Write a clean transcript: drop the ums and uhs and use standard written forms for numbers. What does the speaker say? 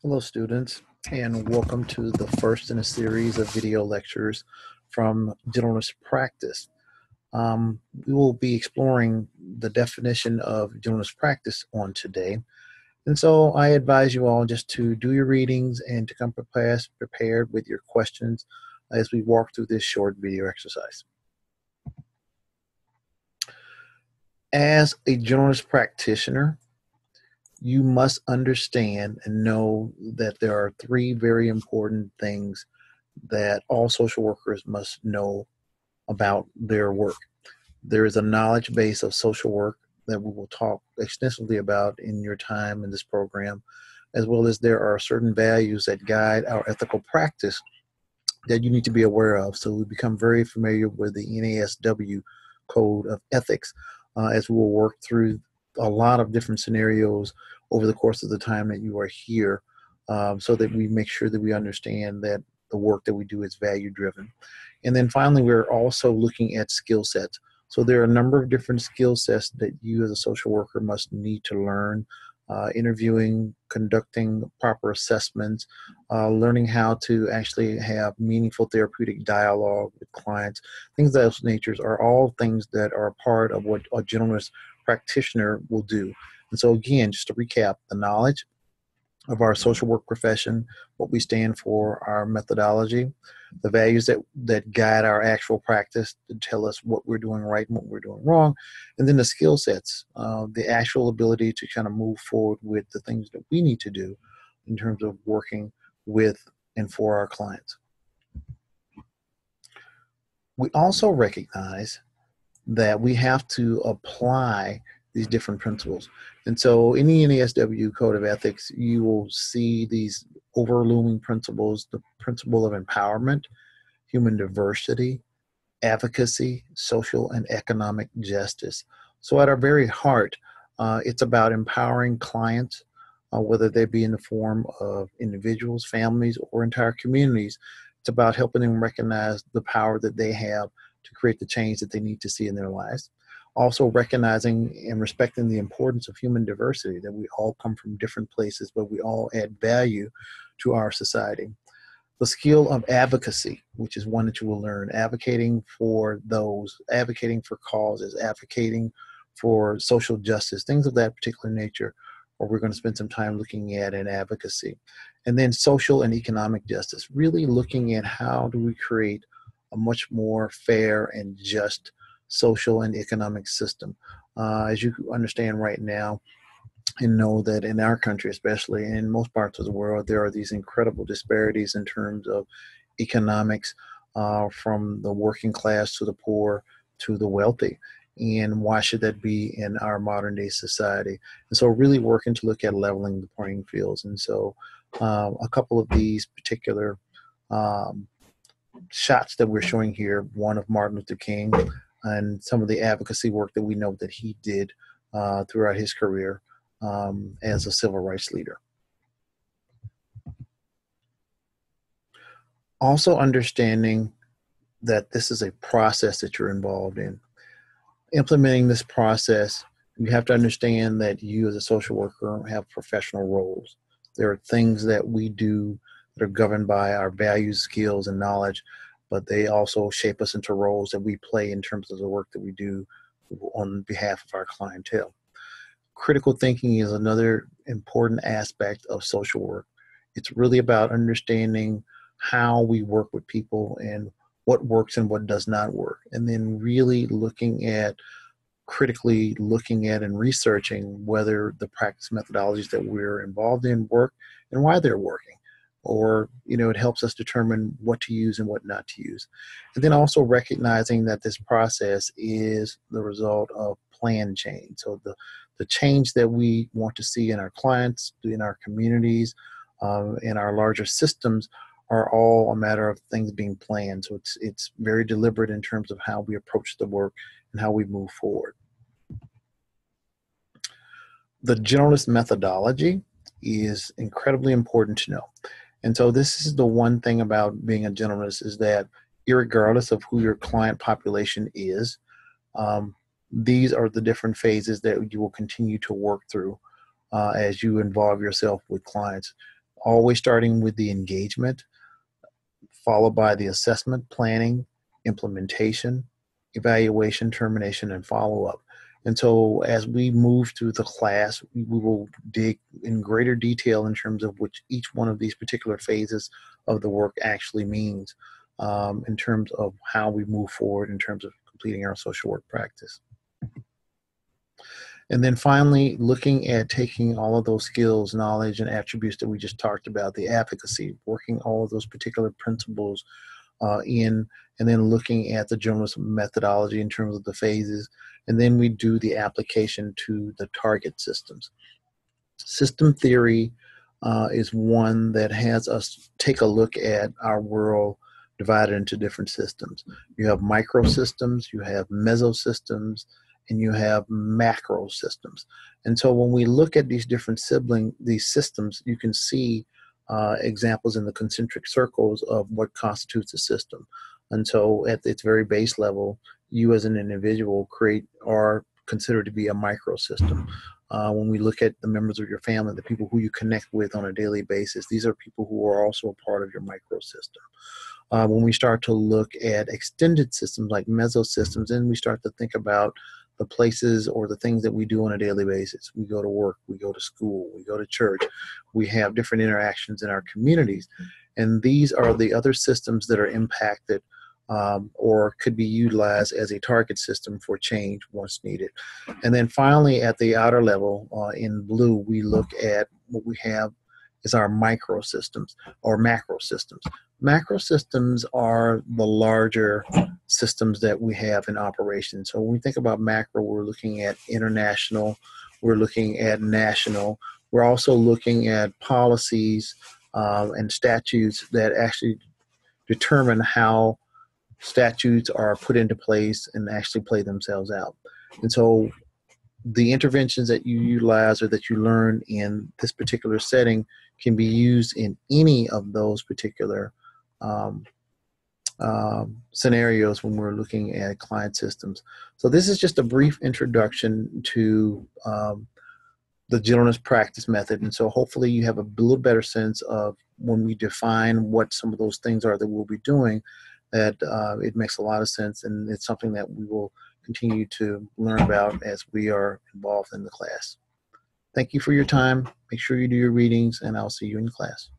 Hello, students, and welcome to the first in a series of video lectures from Generalist Practice. We will be exploring the definition of Generalist Practice on today. And so I advise you all just to do your readings and to come prepared with your questions as we walk through this short video exercise. As a generalist practitioner, you must understand and know that there are three very important things that all social workers must know about their work. There is a knowledge base of social work that we will talk extensively about in your time in this program, as well as there are certain values that guide our ethical practice that you need to be aware of. So we become very familiar with the NASW Code of Ethics as we will work through a lot of different scenarios over the course of the time that you are here, so that we make sure that we understand that the work that we do is value driven. And then finally, we're also looking at skill sets. So there are a number of different skill sets that you as a social worker must need to learn. Interviewing, conducting proper assessments, learning how to actually have meaningful therapeutic dialogue with clients. Things of those natures are all things that are a part of what a generalist practitioner will do. And so again, just to recap, the knowledge of our social work profession, what we stand for, our methodology, the values that guide our actual practice to tell us what we're doing right and what we're doing wrong, and then the skill sets, the actual ability to kind of move forward with the things that we need to do in terms of working with and for our clients. We also recognize that we have to apply these different principles. And so in the NASW Code of Ethics, you will see these overlooming principles: the principle of empowerment, human diversity, advocacy, social and economic justice. So at our very heart, it's about empowering clients, whether they be in the form of individuals, families, or entire communities. It's about helping them recognize the power that they have to create the change that they need to see in their lives. Also recognizing and respecting the importance of human diversity, that we all come from different places, but we all add value to our society. The skill of advocacy, which is one that you will learn, advocating for those, advocating for causes, advocating for social justice, things of that particular nature, or we're going to spend some time looking at in advocacy. And then social and economic justice, really looking at how do we create a much more fair and just social and economic system. As you understand right now, and know that in our country, especially in most parts of the world, there are these incredible disparities in terms of economics, from the working class to the poor to the wealthy. And why should that be in our modern day society? And so really working to look at leveling the playing fields. And so a couple of these particular shots that we're showing here, one of Martin Luther King and some of the advocacy work that we know that he did throughout his career as a civil rights leader. Also understanding that this is a process that you're involved in. Implementing this process, you have to understand that you as a social worker have professional roles. There are things that we do that are governed by our values, skills, and knowledge, but they also shape us into roles that we play in terms of the work that we do on behalf of our clientele. Critical thinking is another important aspect of social work. It's really about understanding how we work with people and what works and what does not work, and then really critically looking at and researching whether the practice methodologies that we're involved in work and why they're working. Or, it helps us determine what to use and what not to use. And then also recognizing that this process is the result of planned change. So the change that we want to see in our clients, in our communities, in our larger systems are all a matter of things being planned. So it's very deliberate in terms of how we approach the work and how we move forward. The generalist methodology is incredibly important to know. And so this is the one thing about being a generalist, is that irregardless of who your client population is, these are the different phases that you will continue to work through as you involve yourself with clients. always starting with the engagement, followed by the assessment, planning, implementation, evaluation, termination, and follow-up. And so as we move through the class, we will dig in greater detail in terms of which each one of these particular phases of the work actually means, in terms of how we move forward in terms of completing our social work practice. And then finally, looking at taking all of those skills, knowledge, and attributes that we just talked about, the advocacy, working all of those particular principles in, and then looking at the generalist methodology in terms of the phases, and then we do the application to the target systems. System theory is one that has us take a look at our world divided into different systems. You have micro systems, you have meso systems, and you have macro systems. And so when we look at these different these systems, you can see examples in the concentric circles of what constitutes a system. And so at its very base level, you as an individual are considered to be a microsystem. When we look at the members of your family, the people who you connect with on a daily basis, these are people who are also a part of your microsystem. When we start to look at extended systems like mesosystems, then we start to think about the places or the things that we do on a daily basis. We go to work, we go to school, we go to church, we have different interactions in our communities. And these are the other systems that are impacted or could be utilized as a target system for change once needed. And then finally, at the outer level in blue, we look at what we have is our microsystems or macro systems. Macro systems are the larger systems that we have in operation. So when we think about macro, we're looking at international, we're looking at national, we're also looking at policies and statutes that actually determine how statutes are put into place and actually play themselves out. And so the interventions that you utilize or that you learn in this particular setting can be used in any of those particular scenarios when we're looking at client systems. So this is just a brief introduction to the generalist practice method. And so hopefully you have a little better sense of when we define what some of those things are that we'll be doing, that it makes a lot of sense, and it's something that we will continue to learn about as we are involved in the class. Thank you for your time. Make sure you do your readings, and I'll see you in class.